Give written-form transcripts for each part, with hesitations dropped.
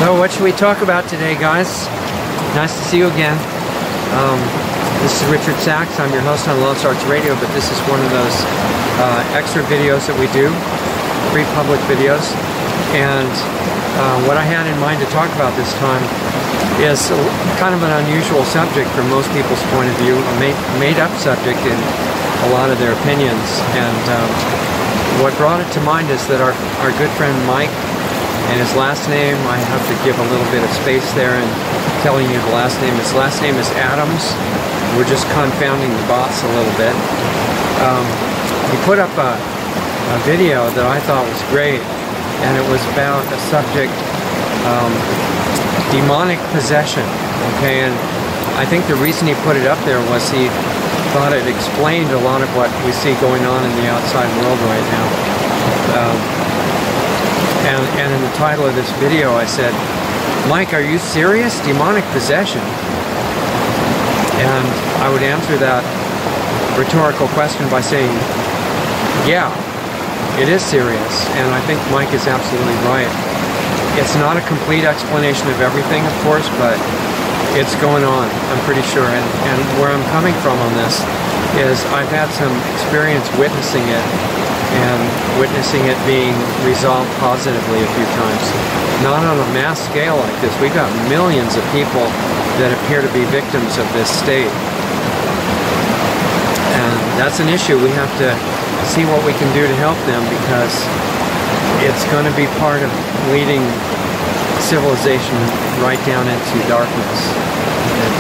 So what should we talk about today, guys? Nice to see you again. This is Richard Sachs. I'm your host on Lost Arts Radio, but this is one of those extra videos that we do, free public videos. And what I had in mind to talk about this time is kind of an unusual subject from most people's point of view, a made-up subject in a lot of their opinions. And what brought it to mind is that our good friend Mike, and his last name, I have to give a little bit of space there in telling you the last name. His last name is Adams. We're just confounding the bots a little bit. He put up a video that I thought was great, and it was about a subject, demonic possession. Okay, and I think the reason he put it up there was he thought it explained a lot of what we see going on in the outside world right now. And in the title of this video I said, Mike, are you serious? Demonic possession? And I would answer that rhetorical question by saying, yeah, it is serious. And I think Mike is absolutely right. It's not a complete explanation of everything, of course, but it's going on, I'm pretty sure. And where I'm coming from on this is I've had some experience witnessing it, and witnessing it being resolved positively a few times. Not on a mass scale like this. We've got millions of people that appear to be victims of this state. And that's an issue. We have to see what we can do to help them, because it's going to be part of leading civilization right down into darkness.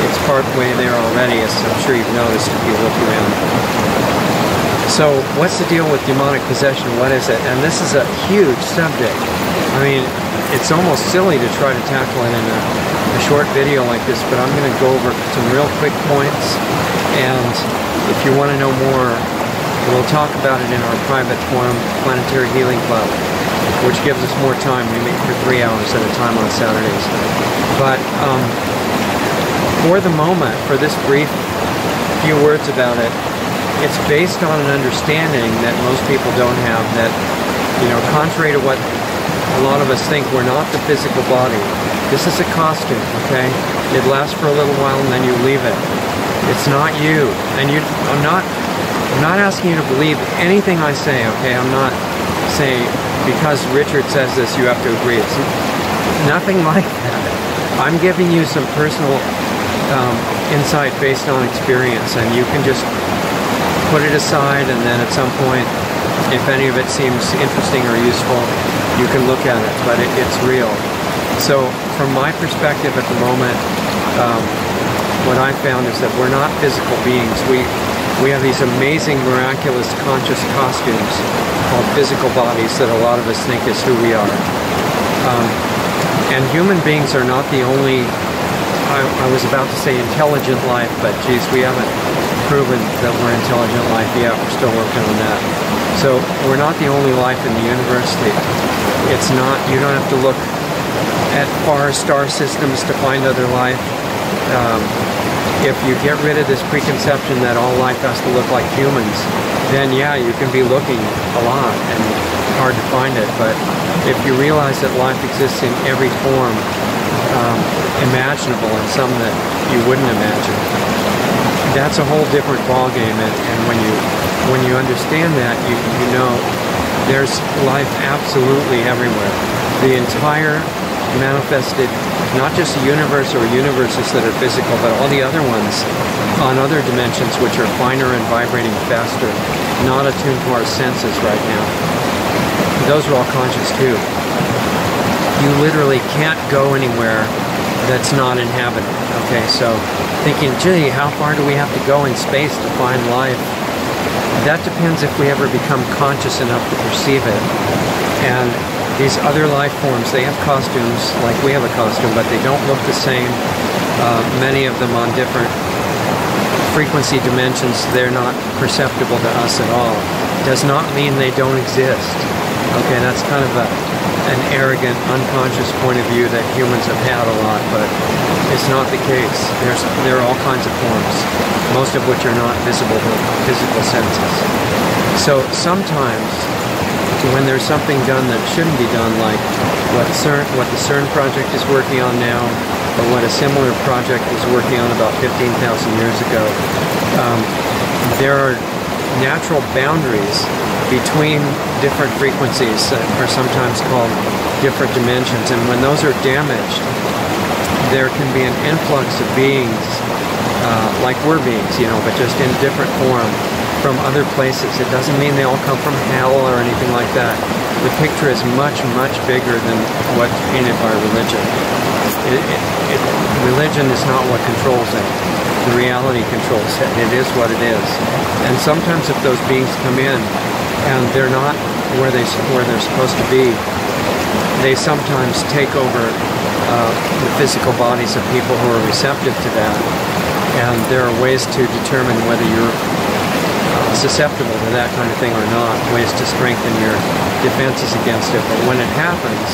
It's part way there already, as I'm sure you've noticed if you look around. So what's the deal with demonic possession? What is it? And this is a huge subject. I mean, it's almost silly to try to tackle it in a short video like this, but I'm going to go over some real quick points. And if you want to know more, we'll talk about it in our private forum, Planetary Healing Club, which gives us more time. We meet for 3 hours at a time on Saturdays. But for the moment, for this brief few words about it, it's based on an understanding that most people don't have, that, you know, contrary to what a lot of us think, we're not the physical body. This is a costume, okay? It lasts for a little while and then you leave it. It's not you. And I'm not asking you to believe anything I say, okay? I'm not saying because Richard says this you have to agree. It's nothing like that. I'm giving you some personal insight based on experience, and you can just put it aside, and then at some point, if any of it seems interesting or useful, you can look at it, but it's real. So from my perspective at the moment, what I found is that we're not physical beings. We have these amazing, miraculous, conscious costumes called physical bodies that a lot of us think is who we are. And human beings are not the only, I was about to say intelligent life, but geez, we haven't proven that we're intelligent life yet. We're still working on that. So we're not the only life in the universe. It's not, you don't have to look at far star systems to find other life. If you get rid of this preconception that all life has to look like humans, then yeah, you can be looking a lot and hard to find it. But if you realize that life exists in every form imaginable, and some that you wouldn't imagine, that's a whole different ballgame. And when you understand that, you know there's life absolutely everywhere. The entire manifested, not just the universe or universes that are physical, but all the other ones on other dimensions which are finer and vibrating faster, not attuned to our senses right now. Those are all conscious too. You literally can't go anywhere that's not inhabited. Okay, so thinking, gee, how far do we have to go in space to find life? That depends if we ever become conscious enough to perceive it. And these other life forms, they have costumes, like we have a costume, but they don't look the same. Many of them on different frequency dimensions, they're not perceptible to us at all. Does not mean they don't exist. Okay, that's kind of an arrogant, unconscious point of view that humans have had a lot, but it's not the case. There are all kinds of forms, most of which are not visible to physical senses. So sometimes when there's something done that shouldn't be done, like what the CERN project is working on now, or what a similar project was working on about 15,000 years ago, there are natural boundaries between different frequencies that are sometimes called different dimensions, and when those are damaged, there can be an influx of beings, like we're beings, but just in different form from other places. It doesn't mean they all come from hell or anything like that. The picture is much, much bigger than what's painted by religion. Religion is not what controls it. The reality controls it. It is what it is. And sometimes if those beings come in and they're not where they're supposed to be, they sometimes take over the physical bodies of people who are receptive to that. And there are ways to determine whether you're susceptible to that kind of thing or not, ways to strengthen your defenses against it. But when it happens,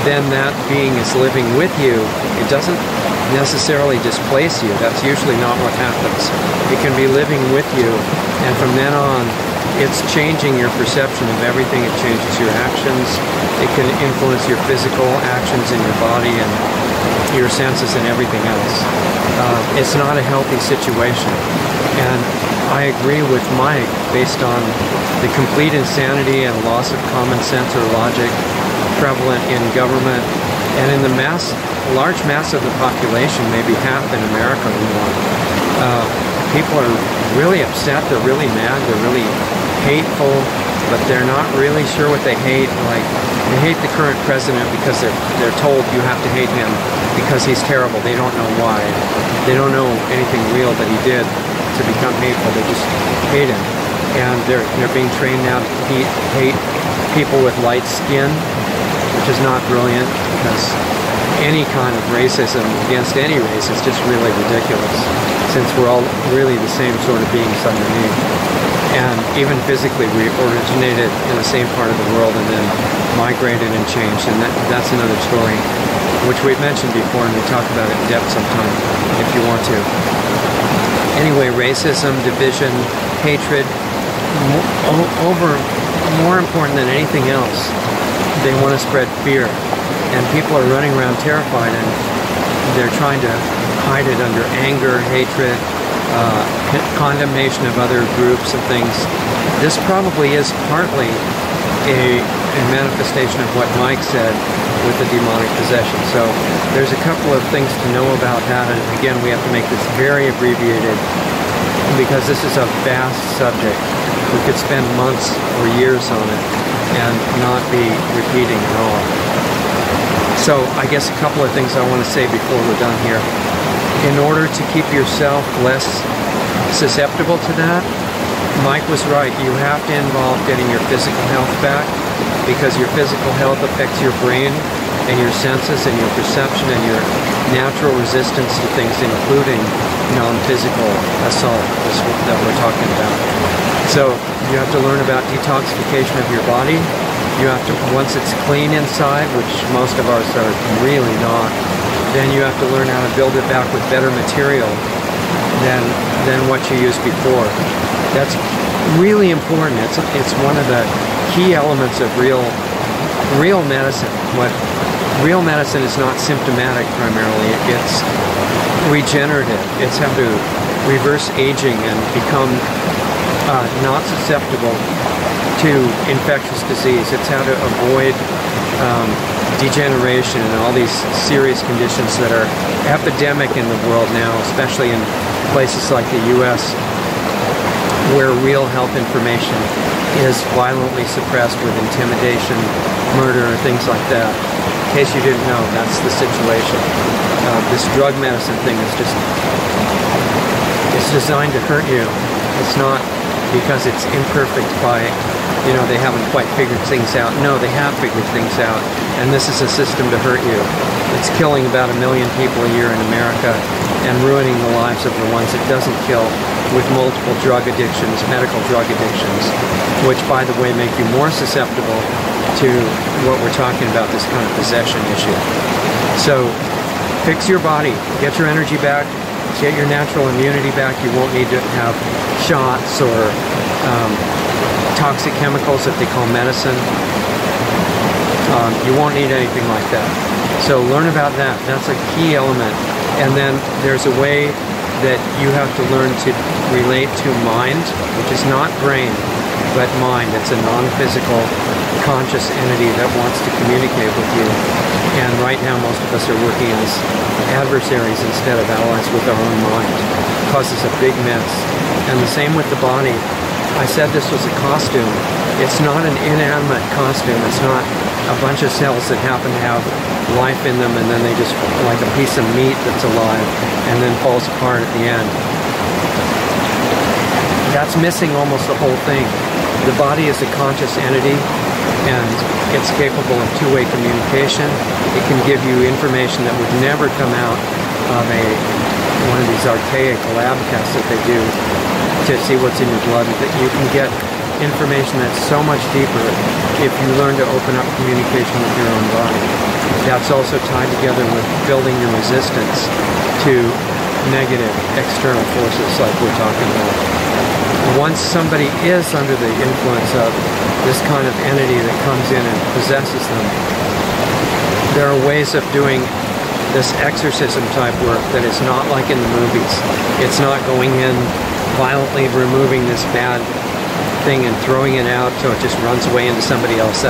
then that being is living with you. It doesn't necessarily displace you. That's usually not what happens. It can be living with you, and from then on, it's changing your perception of everything. It changes your actions. It can influence your physical actions in your body and your senses and everything else. It's not a healthy situation. And I agree with Mike, based on the complete insanity and loss of common sense or logic prevalent in government and in the large mass of the population, maybe half in America or more. People are really upset, they're really mad, they're really hateful, but they're not really sure what they hate. Like, they hate the current president because they're told you have to hate him because he's terrible. They don't know why. They don't know anything real that he did to become hateful. They just hate him. And they're being trained now to hate people with light skin, which is not brilliant, because any kind of racism against any race is just really ridiculous, since we're all really the same sort of beings underneath. And even physically, we originated in the same part of the world and then migrated and changed, and that's another story, which we've mentioned before, and we talk about it in depth sometime if you want to. Anyway, racism, division, hatred, more important than anything else, they want to spread fear. And people are running around terrified, and they're trying to hide it under anger, hatred, condemnation of other groups and things. This probably is partly a manifestation of what Mike said with the demonic possession. So there's a couple of things to know about that, and again, we have to make this very abbreviated because this is a vast subject. We could spend months or years on it and not be repeating at all. So I guess a couple of things I want to say before we're done here. In order to keep yourself less susceptible to that, Mike was right. You have to involve getting your physical health back, because your physical health affects your brain and your senses and your perception and your natural resistance to things, including non-physical assault that we're talking about. So you have to learn about detoxification of your body. You have to, once it's clean inside, which most of ours are really not, then you have to learn how to build it back with better material than what you used before. That's really important. It's one of the key elements of real medicine. What real medicine is not symptomatic primarily. It's regenerative. It's how to reverse aging and become not susceptible to infectious disease. It's how to avoid degeneration and all these serious conditions that are epidemic in the world now, especially in places like the US, where real health information is violently suppressed with intimidation, murder, things like that. In case you didn't know, that's the situation. This drug medicine thing is it's designed to hurt you. It's not because it's imperfect by, they haven't quite figured things out. No, they have figured things out, and this is a system to hurt you. It's killing about 1 million people a year in America and ruining the lives of the ones it doesn't kill with multiple drug addictions, medical drug addictions, which, by the way, make you more susceptible to what we're talking about, this kind of possession issue. So fix your body, get your energy back, get your natural immunity back. You won't need to have shots or toxic chemicals that they call medicine. You won't need anything like that. So learn about that. That's a key element. And then there's a way that you have to learn to relate to mind, which is not brain, but mind. It's a non-physical, conscious entity that wants to communicate with you. And right now, most of us are working as adversaries instead of allies with our own mind. It causes a big mess. And the same with the body. I said this was a costume. It's not an inanimate costume. It's not a bunch of cells that happen to have life in them and then they just, like a piece of meat that's alive and then falls apart at the end. That's missing almost the whole thing. The body is a conscious entity and it's capable of two-way communication. It can give you information that would never come out of one of these archaic lab tests that they do to see what's in your blood. That you can get information that's so much deeper if you learn to open up communication with your own body. That's also tied together with building your resistance to negative external forces like we're talking about. Once somebody is under the influence of this kind of entity that comes in and possesses them, there are ways of doing this exorcism type work that is not like in the movies. It's not going in violently removing this bad thing and throwing it out so it just runs away into somebody else.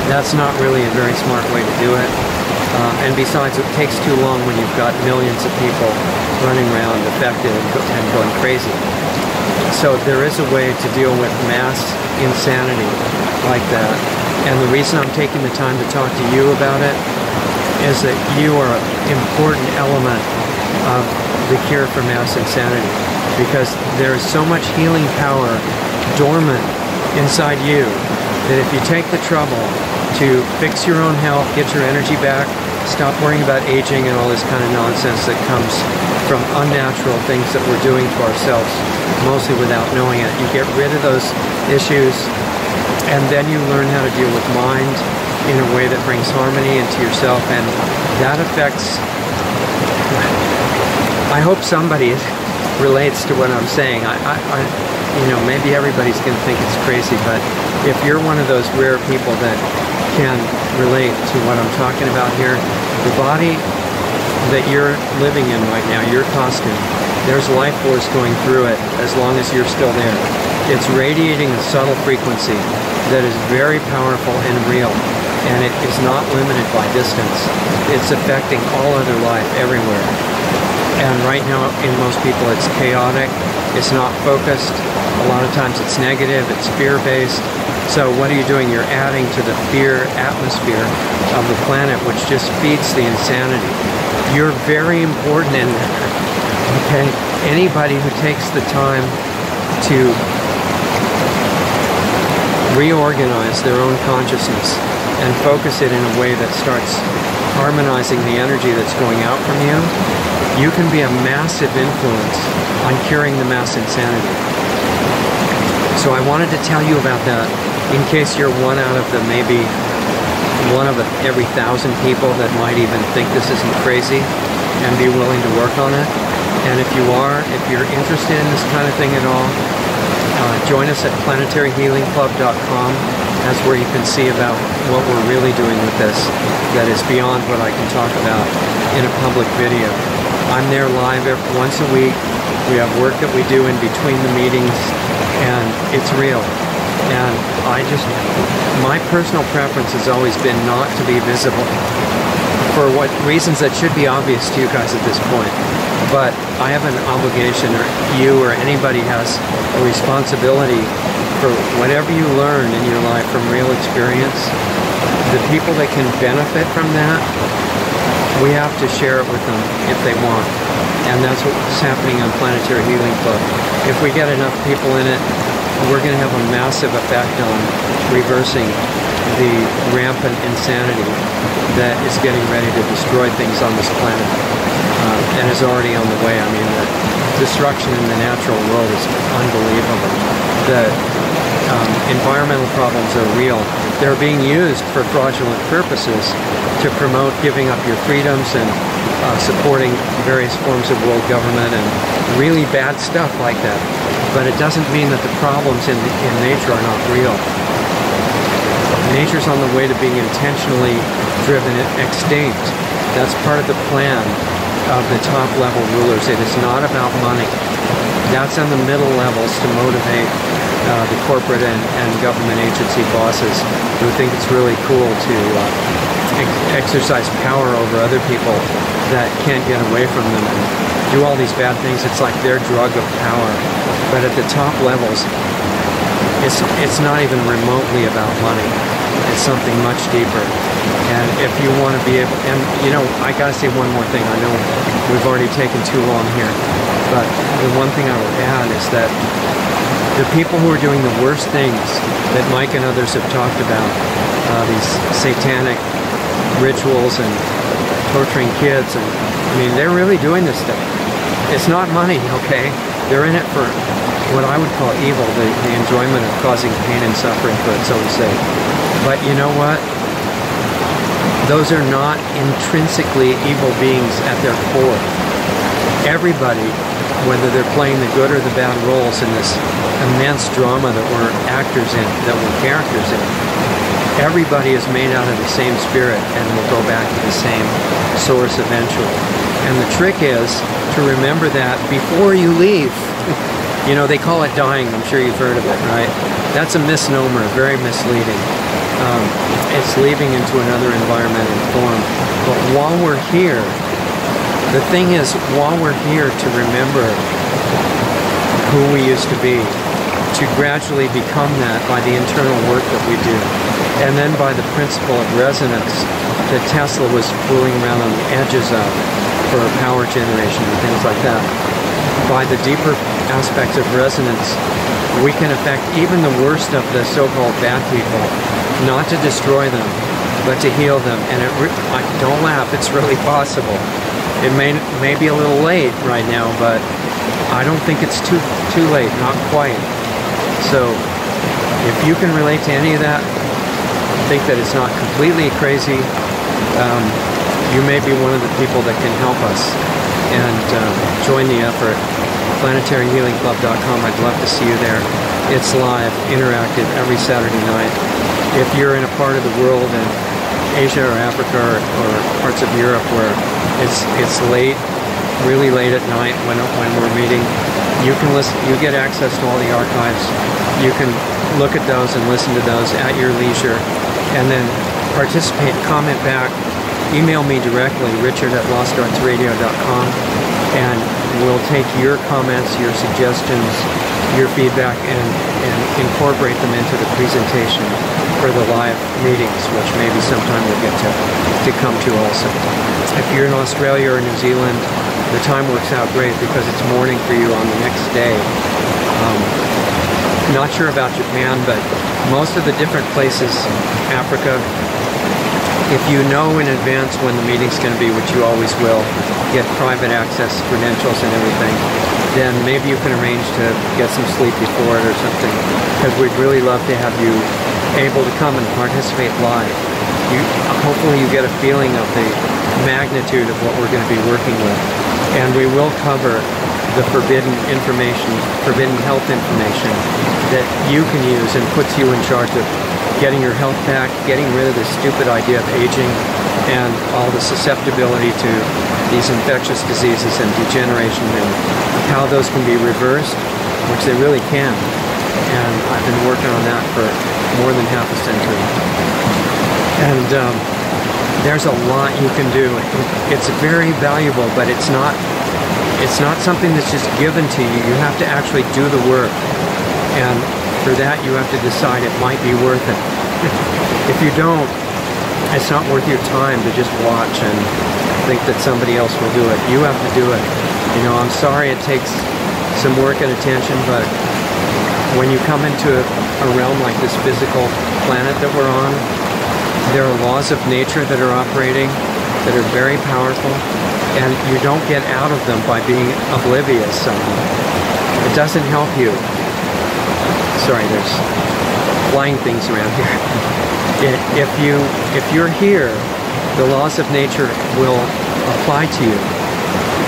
That's not really a very smart way to do it. And besides, it takes too long when you've got millions of people running around affected and going crazy. So there is a way to deal with mass insanity like that. And the reason I'm taking the time to talk to you about it is that you are an important element of the cure for mass insanity, because there is so much healing power dormant inside you that if you take the trouble to fix your own health, get your energy back, stop worrying about aging and all this kind of nonsense that comes from unnatural things that we're doing to ourselves, mostly without knowing it. You get rid of those issues and then you learn how to deal with mind in a way that brings harmony into yourself, and that affects, I hope somebody relates to what I'm saying. You know, maybe everybody's going to think it's crazy, but if you're one of those rare people that can relate to what I'm talking about here, the body that you're living in right now, your costume, there's life force going through it as long as you're still there. It's radiating a subtle frequency that is very powerful and real, and it is not limited by distance. It's affecting all other life everywhere. And right now, in most people, it's chaotic, it's not focused, a lot of times it's negative, it's fear-based. So what are you doing? You're adding to the fear atmosphere of the planet, which just feeds the insanity. You're very important in that, okay? Anybody who takes the time to reorganize their own consciousness and focus it in a way that starts harmonizing the energy that's going out from you, you can be a massive influence on curing the mass insanity. So I wanted to tell you about that in case you're one out of the maybe one of every 1,000 people that might even think this isn't crazy and be willing to work on it. And if you are, if you're interested in this kind of thing at all, join us at planetaryhealingclub.com. That's where you can see about what we're really doing with this that is beyond what I can talk about in a public video. I'm there live once a week. We have work that we do in between the meetings, and it's real. And my personal preference has always been not to be visible for what reasons that should be obvious to you guys at this point. But I have an obligation, or you or anybody has a responsibility for whatever you learn in your life from real experience. The people that can benefit from that, we have to share it with them if they want. And that's what's happening on Planetary Healing Club. If we get enough people in it, we're going to have a massive effect on reversing the rampant insanity that is getting ready to destroy things on this planet, and is already on the way. I mean, the destruction in the natural world is unbelievable. The environmental problems are real. They're being used for fraudulent purposes to promote giving up your freedoms and supporting various forms of world government and really bad stuff like that. but it doesn't mean that the problems in nature are not real. Nature's on the way to being intentionally driven extinct. That's part of the plan of the top level rulers. It is not about money. That's on the middle levels to motivate the corporate and government agency bosses who think it's really cool to exercise power over other people that can't get away from them and do all these bad things. It's like their drug of power. But at the top levels, it's not even remotely about money. It's something much deeper. And if you want to be able, and you know, I gotta say one more thing. I know we've already taken too long here, but the one thing I would add is that the people who are doing the worst things that Mike and others have talked about, these satanic rituals and torturing kids, and I mean, they're really doing this stuff. It's not money, okay? They're in it for what I would call evil, the enjoyment of causing pain and suffering for its own sake. But you know what? Those are not intrinsically evil beings at their core. Everybody, whether they're playing the good or the bad roles in this immense drama that we're actors in, that we're characters in, everybody is made out of the same spirit and will go back to the same source eventually. And the trick is to remember that before you leave. You know, they call it dying. I'm sure you've heard of it, right? That's a misnomer, very misleading. It's leaving into another environment and form. But while we're here, the thing is, while we're here, to remember who we used to be, to gradually become that by the internal work that we do, and then by the principle of resonance that Tesla was fooling around on the edges of for power generation and things like that. By the deeper aspects of resonance, we can affect even the worst of the so-called bad people, not to destroy them, but to heal them. And don't laugh, it's really possible. It may be a little late right now, but I don't think it's too late, not quite. So if you can relate to any of that, think that it's not completely crazy, you may be one of the people that can help us and join the effort. PlanetaryHealingClub.com. I'd love to see you there. It's live, interactive, every Saturday night. If you're in a part of the world in Asia or Africa or parts of Europe where it's late, really late at night when we're meeting, you can listen. You get access to all the archives. You can look at those and listen to those at your leisure, and then participate, comment back, email me directly, richard@lostartsradio.com, and we'll take your comments, your suggestions, your feedback, and incorporate them into the presentation for the live meetings, which maybe sometime we'll get to come to also. If you're in Australia or New Zealand, the time works out great because it's morning for you on the next day. Not sure about Japan, but most of the different places, Africa, if you know in advance when the meeting's going to be, which you always will, get private access, credentials and everything, then maybe you can arrange to get some sleep before it or something, because we'd really love to have you able to come and participate live. Hopefully you get a feeling of the magnitude of what we're going to be working with. And we will cover the forbidden information, forbidden health information that you can use and puts you in charge of getting your health back, getting rid of this stupid idea of aging and all the susceptibility to these infectious diseases and degeneration, and how those can be reversed, which they really can. And I've been working on that for more than half a century. And there's a lot you can do. It's very valuable, but it's not something that's just given to you. You have to actually do the work. And for that, you have to decide it might be worth it. If you don't, it's not worth your time to just watch and think that somebody else will do it. You have to do it. You know, I'm sorry it takes some work and attention, but when you come into a realm like this physical planet that we're on, there are laws of nature that are operating that are very powerful, and you don't get out of them by being oblivious somehow. It doesn't help you. Sorry, there's flying things around here. If you're here, the laws of nature will apply to you.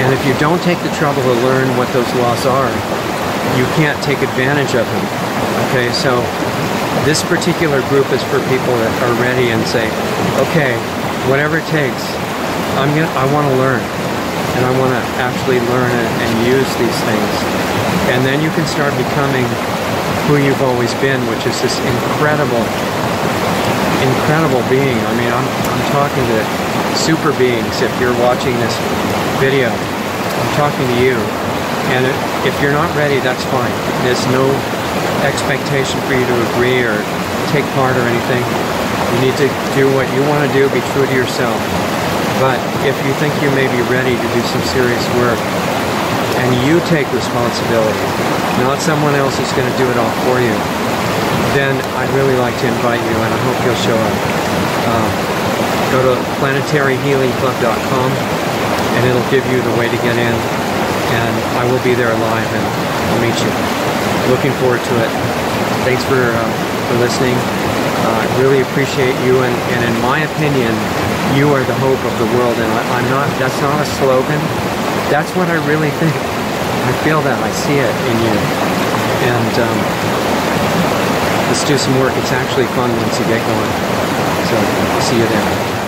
And if you don't take the trouble to learn what those laws are, you can't take advantage of them. Okay, so this particular group is for people that are ready and say, okay, whatever it takes, I want to learn, and I want to actually learn and use these things. And then you can start becoming who you've always been, which is this incredible being. I mean, I'm talking to super beings. If you're watching this video, I'm talking to you. And if you're not ready, that's fine. There's no expectation for you to agree or take part or anything. You need to do what you want to do, be true to yourself. But if you think you may be ready to do some serious work, and you take responsibility, not someone else is going to do it all for you, then I'd really like to invite you, and I hope you'll show up. Go to planetaryhealingclub.com, and it'll give you the way to get in, and I will be there live, and I'll meet you. Looking forward to it. Thanks for listening. I really appreciate you, and in my opinion, you are the hope of the world, and that's not a slogan. That's what I really think. I feel that. I see it in you. And let's do some work. It's actually fun once you get going. So, see you there.